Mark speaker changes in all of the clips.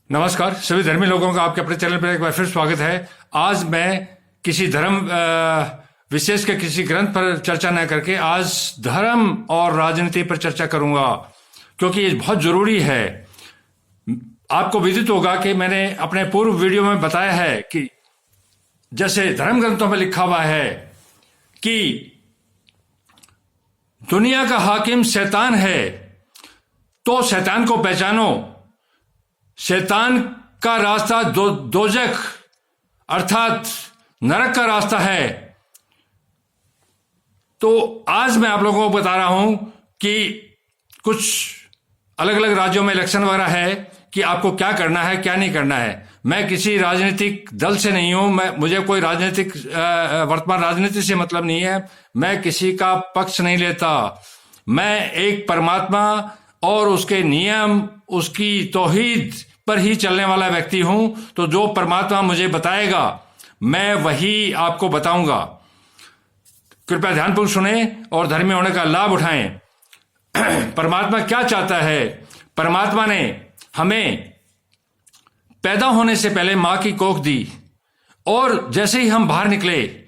Speaker 1: नमस्कार सभी धर्मी लोगों का आपके अपने चैनल पर एक बार फिर स्वागत है। आज मैं किसी धर्म विशेष के किसी ग्रंथ पर चर्चा न करके आज धर्म और राजनीति पर चर्चा करूंगा, क्योंकि ये बहुत जरूरी है। आपको विदित होगा कि मैंने अपने पूर्व वीडियो में बताया है कि जैसे धर्म ग्रंथों में लिखा हुआ है कि दुनिया का हाकिम शैतान है, तो शैतान को पहचानो। शैतान का रास्ता दोजख अर्थात नरक का रास्ता है। तो आज मैं आप लोगों को बता रहा हूं कि कुछ अलग अलग राज्यों में इलेक्शन वगैरह है कि आपको क्या करना है क्या नहीं करना है। मैं किसी राजनीतिक दल से नहीं हूं, मुझे कोई राजनीतिक वर्तमान राजनीति से मतलब नहीं है। मैं किसी का पक्ष नहीं लेता। मैं एक परमात्मा और उसके नियम, उसकी तौहीद पर ही चलने वाला व्यक्ति हूं। तो जो परमात्मा मुझे बताएगा मैं वही आपको बताऊंगा। कृपया ध्यानपूर्वक सुने और धर्मी होने का लाभ उठाएं। परमात्मा क्या चाहता है? परमात्मा ने हमें पैदा होने से पहले मां की कोख दी और जैसे ही हम बाहर निकले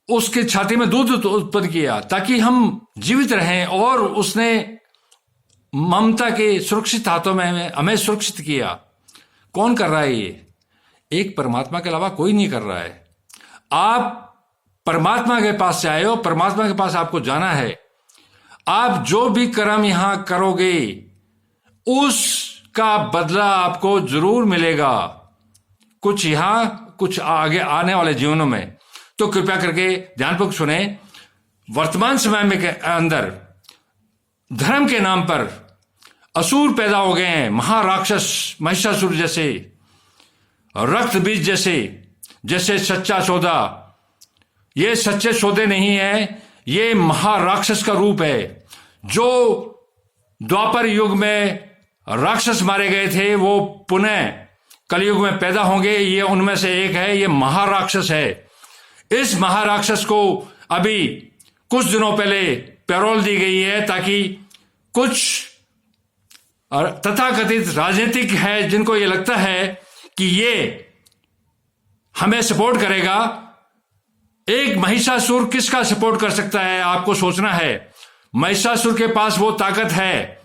Speaker 1: उसके छाती में दूध उत्पन्न किया ताकि हम जीवित रहें, और उसने ममता के सुरक्षित हाथों में हमें सुरक्षित किया। कौन कर रहा है ये? एक परमात्मा के अलावा कोई नहीं कर रहा है। आप परमात्मा के पास से आए हो, परमात्मा के पास आपको जाना है। आप जो भी कर्म यहां करोगे उसका बदला आपको जरूर मिलेगा, कुछ यहां कुछ आगे आने वाले जीवनों में। तो कृपया करके ध्यानपूर्वक सुने। वर्तमान समय में के अंदर धर्म के नाम पर असुर पैदा हो गए हैं, महाराक्षस, महिषासुर जैसे, रक्त बीज जैसे सच्चा सौदा। ये सच्चे सौदे नहीं है, ये महाराक्षस का रूप है। जो द्वापर युग में राक्षस मारे गए थे वो पुनः कलयुग में पैदा होंगे। ये उनमें से एक है, ये महाराक्षस है। इस महाराक्षस को अभी कुछ दिनों पहले पैरोल दी गई है ताकि कुछ तथाकथित राजनीतिक है जिनको ये लगता है कि ये हमें सपोर्ट करेगा। एक महिषासुर किसका सपोर्ट कर सकता है? आपको सोचना है। महिषासुर के पास वो ताकत है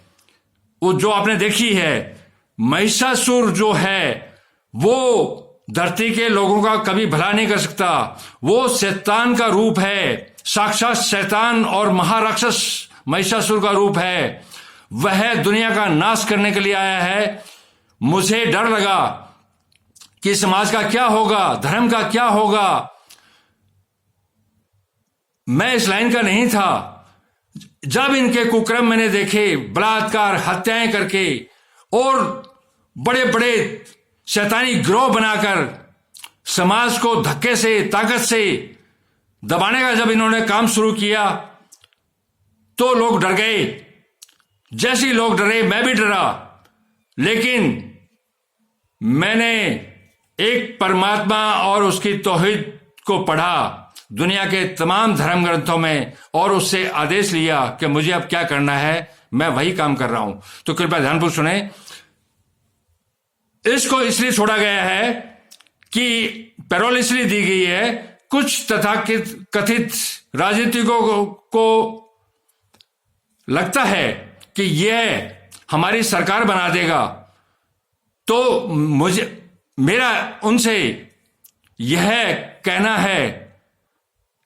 Speaker 1: वो जो आपने देखी है। महिषासुर जो है वो धरती के लोगों का कभी भला नहीं कर सकता। वो शैतान का रूप है, साक्षात शैतान और महाराक्षस महिषासुर का रूप है। वह दुनिया का नाश करने के लिए आया है। मुझे डर लगा कि समाज का क्या होगा, धर्म का क्या होगा। मैं इस लाइन का नहीं था। जब इनके कुक्रम मैंने देखे, बलात्कार, हत्याएं करके और बड़े बड़े शैतानी गिरोह बनाकर समाज को धक्के से, ताकत से दबाने का जब इन्होंने काम शुरू किया तो लोग डर गए। जैसे ही लोग डरे मैं भी डरा। लेकिन मैंने एक परमात्मा और उसकी तौहीद को पढ़ा दुनिया के तमाम धर्म ग्रंथों में, और उससे आदेश लिया कि मुझे अब क्या करना है, मैं वही काम कर रहा हूं। तो कृपया ध्यानपूर्वक सुने। इसको इसलिए छोड़ा गया है कि पैरोल इसलिए दी गई है, कुछ तथाकथित राजनीतिकों को लगता है कि यह हमारी सरकार बना देगा। तो मेरा उनसे यह कहना है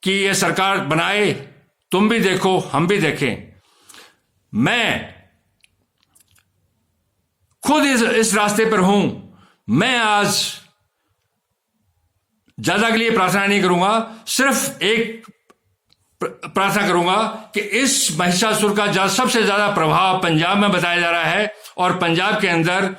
Speaker 1: कि यह सरकार बनाए, तुम भी देखो हम भी देखें। मैं खुद इस रास्ते पर हूं। मैं आज ज्यादा के लिए प्रार्थना नहीं करूंगा, सिर्फ एक प्रार्थना करूंगा कि इस महिषासुर का सबसे ज्यादा प्रभाव पंजाब में बताया जा रहा है, और पंजाब के अंदर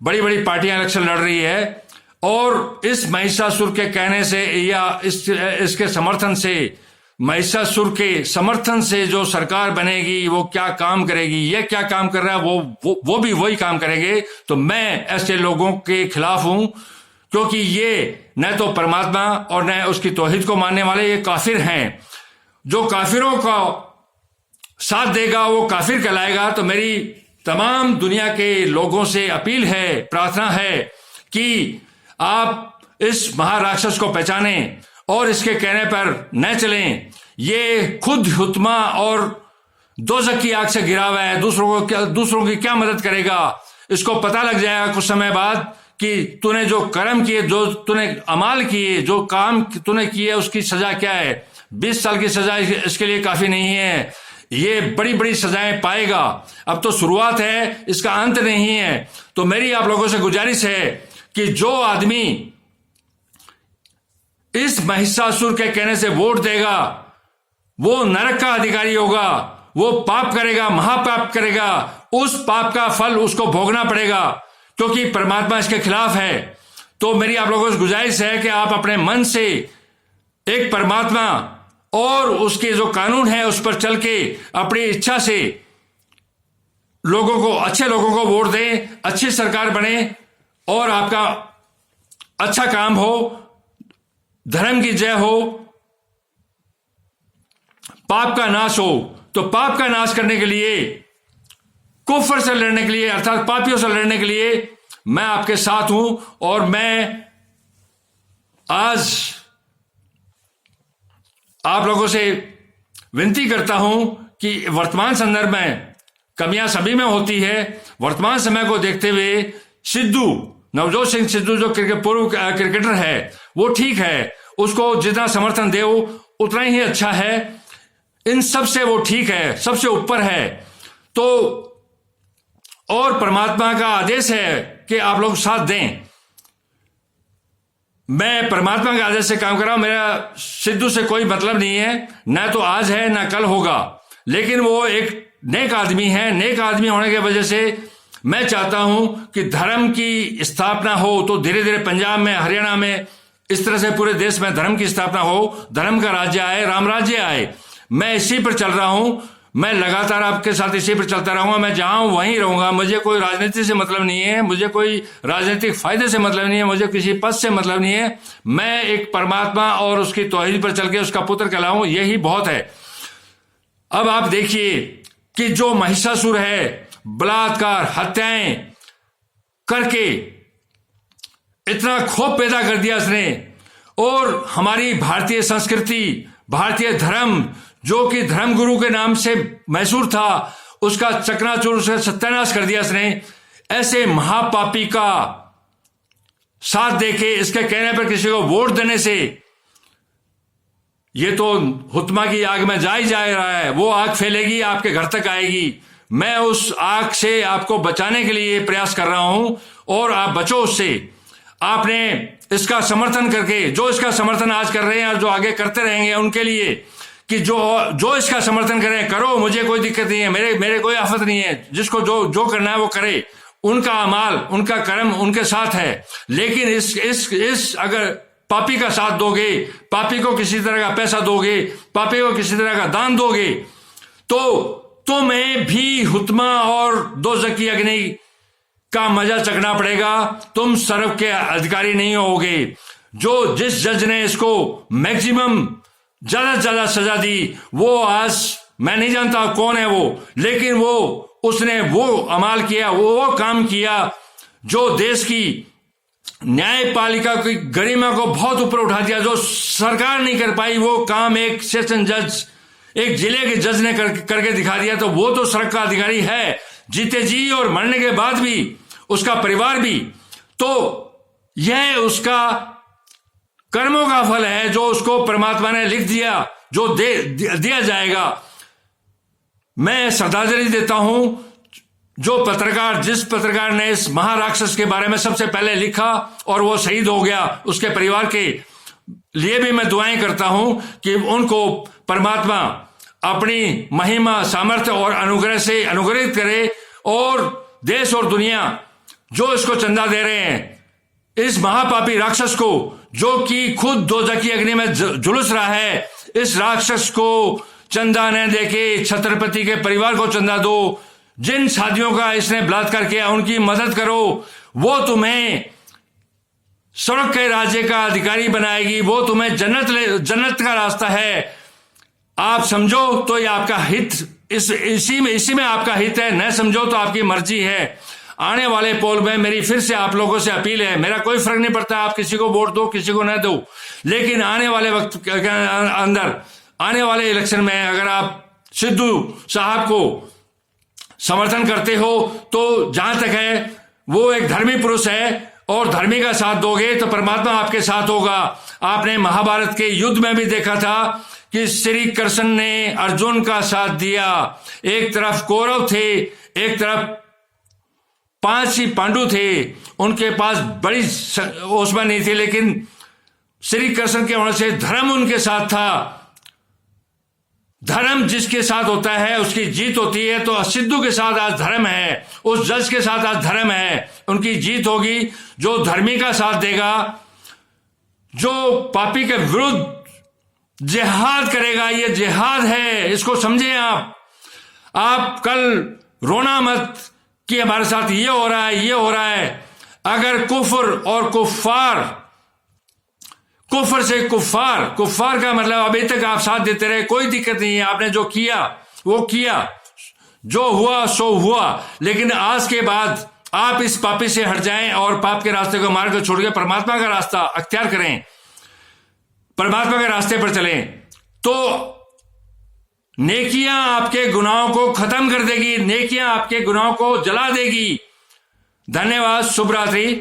Speaker 1: बड़ी बड़ी पार्टियां इलेक्शन लड़ रही है, और इस महिषासुर के कहने से या इसके समर्थन से, महिषासुर के समर्थन से जो सरकार बनेगी वो क्या काम करेगी, ये क्या काम कर रहा है वो भी वही काम करेंगे। तो मैं ऐसे लोगों के खिलाफ हूं, क्योंकि ये न तो परमात्मा और न उसकी तौहीद को मानने वाले, ये काफिर हैं। जो काफिरों का साथ देगा वो काफिर कहलाएगा। तो मेरी तमाम दुनिया के लोगों से अपील है, प्रार्थना है कि आप इस महाराक्षस को पहचाने और इसके कहने पर न चलें। ये खुद हुत्मा और दोज़ख की आग से घिरा हुआ है, दूसरों की क्या मदद करेगा। इसको पता लग जाएगा कुछ समय बाद कि तूने जो कर्म किए, जो तूने अमाल किए, जो काम तूने किए, उसकी सजा क्या है। 20 साल की सजा इसके लिए काफी नहीं है, ये बड़ी बड़ी सजाएं पाएगा। अब तो शुरुआत है, इसका अंत नहीं है। तो मेरी आप लोगों से गुजारिश है कि जो आदमी इस महिषासुर के कहने से वोट देगा वो नरक का अधिकारी होगा, वो पाप करेगा, महापाप करेगा, उस पाप का फल उसको भोगना पड़ेगा, क्योंकि परमात्मा इसके खिलाफ है। तो मेरी आप लोगों से गुजारिश है कि आप अपने मन से एक परमात्मा और उसके जो कानून है उस पर चल के अपनी इच्छा से लोगों को, अच्छे लोगों को वोट दें, अच्छी सरकार बने और आपका अच्छा काम हो, धर्म की जय हो, पाप का नाश हो। तो पाप का नाश करने के लिए, कुफर से लड़ने के लिए, अर्थात पापियों से लड़ने के लिए मैं आपके साथ हूं। और मैं आज आप लोगों से विनती करता हूं कि वर्तमान संदर्भ में कमियां सभी में होती है। वर्तमान समय को देखते हुए सिद्धू, नवजोत सिंह सिद्धू जो पूर्व क्रिकेटर है, वो ठीक है, उसको जितना समर्थन दे उतना ही अच्छा है। इन सब से वो ठीक है, सबसे ऊपर है। तो और परमात्मा का आदेश है कि आप लोग साथ दें। मैं परमात्मा के आदेश से काम कर रहा हूं, मेरा सिद्धू से कोई मतलब नहीं है, ना तो आज है ना कल होगा, लेकिन वो एक नेक आदमी है। नेक आदमी होने की वजह से मैं चाहता हूं कि धर्म की स्थापना हो। तो धीरे धीरे पंजाब में, हरियाणा में, इस तरह से पूरे देश में धर्म की स्थापना हो, धर्म का राज्य आए, राम राज्य आए। मैं इसी पर चल रहा हूं, मैं लगातार आपके साथ इसी पर चलता रहूंगा। मैं जहां हूं वहीं रहूंगा। मुझे कोई राजनीति से मतलब नहीं है, मुझे कोई राजनीतिक फायदे से मतलब नहीं है, मुझे किसी पद से मतलब नहीं है। मैं एक परमात्मा और उसकी तौहीद पर चल के उसका पुत्र कहलाऊं, यही बहुत है। अब आप देखिए कि जो महिषासुर है, बलात्कार, हत्याएं करके इतना क्षोभ पैदा कर दिया उसने, और हमारी भारतीय संस्कृति, भारतीय धर्म, जो कि धर्मगुरु के नाम से मैसूर था, उसका चकनाचूर, उसका सत्यानाश कर दिया इसने। ऐसे महापापी का साथ देके, इसके कहने पर किसी को वोट देने से, ये तो हुत्मा की आग में जा ही जा रहा है। वो आग फैलेगी, आपके घर तक आएगी। मैं उस आग से आपको बचाने के लिए प्रयास कर रहा हूं और आप बचो उससे। आपने इसका समर्थन करके, जो इसका समर्थन आज कर रहे हैं और जो आगे करते रहेंगे, उनके लिए कि जो इसका समर्थन करें, करो, मुझे कोई दिक्कत नहीं है, मेरे कोई आफत नहीं है। जिसको जो करना है वो करे, उनका अमाल, उनका कर्म उनके साथ है। लेकिन इस अगर पापी का साथ दोगे, पापी को किसी तरह का पैसा दोगे, पापी को किसी तरह का दान दोगे, तो तुम्हें भी हुत्मा और दोज़ख की अग्नि का मजा चखना पड़ेगा। तुम स्वर्ग के अधिकारी नहीं होगे। जिस जज ने इसको मैक्सिमम ज्यादा से ज्यादा सजा दी, वो आज मैं नहीं जानता कौन है वो, लेकिन उसने वो अमाल किया, वो काम किया जो देश की न्यायपालिका की गरिमा को बहुत ऊपर उठा दिया। जो सरकार नहीं कर पाई वो काम एक सेशन जज, एक जिले के जज ने करके दिखा दिया। तो वो तो स्वर्ग का अधिकारी है, जीते जी और मरने के बाद भी, उसका परिवार भी। तो यह उसका कर्मों का फल है जो उसको परमात्मा ने लिख दिया, जो दिया जाएगा। मैं श्रद्धांजलि देता हूं जिस पत्रकार ने इस महाराक्षस के बारे में सबसे पहले लिखा और वो शहीद हो गया, उसके परिवार के लिए भी मैं दुआएं करता हूं कि उनको परमात्मा अपनी महिमा, सामर्थ्य और अनुग्रह से अनुग्रहित करे। और देश और दुनिया जो इसको चंदा दे रहे हैं, इस महापापी राक्षस को, जो कि खुद दोज़ख की अग्नि में झुलस रहा है, इस राक्षस को चंदा न देके छत्रपति के परिवार को चंदा दो। जिन शादियों का इसने बलात्कार किया उनकी मदद करो। वो तुम्हें स्वर्ग के राज्य का अधिकारी बनाएगी, वो तुम्हें जन्नत का रास्ता है। आप समझो तो ये आपका हित इसी में आपका हित है, न समझो तो आपकी मर्जी है। आने वाले पोल में मेरी फिर से आप लोगों से अपील है, मेरा कोई फर्क नहीं पड़ता आप किसी को वोट दो किसी को न दो, लेकिन आने वाले वक्त के अंदर, आने वाले इलेक्शन में अगर आप सिद्धू साहब को समर्थन करते हो तो जहां तक है वो एक धर्मी पुरुष है और धर्मी का साथ दोगे तो परमात्मा आपके साथ होगा। आपने महाभारत के युद्ध में भी देखा था कि श्री कृष्ण ने अर्जुन का साथ दिया। एक तरफ कौरव थे, एक तरफ 5 ही पांडु थे, उनके पास बड़ी ओसमा नहीं थी, लेकिन श्री कृष्ण के होने से धर्म उनके साथ था। धर्म जिसके साथ होता है उसकी जीत होती है। तो सिद्धू के साथ आज धर्म है, उस जज के साथ आज धर्म है, उनकी जीत होगी। जो धर्मी का साथ देगा, जो पापी के विरुद्ध जिहाद करेगा, ये जिहाद है, इसको समझें आप कल रोना मत कि हमारे साथ ये हो रहा है ये हो रहा है। अगर कुफर और कुफर से कुफार का मतलब अभी तक आप साथ देते रहे, कोई दिक्कत नहीं है, आपने जो किया वो किया, जो हुआ सो हुआ, लेकिन आज के बाद आप इस पापी से हट जाएं और पाप के रास्ते को मार्ग को छोड़ के परमात्मा का रास्ता अख्तियार करें, परमात्मा के रास्ते पर चलें, तो नेकियां आपके गुनाहों को खत्म कर देगी, नेकियां आपके गुनाहों को जला देगी। धन्यवाद, शुभ रात्रि,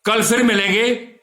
Speaker 1: कल फिर मिलेंगे।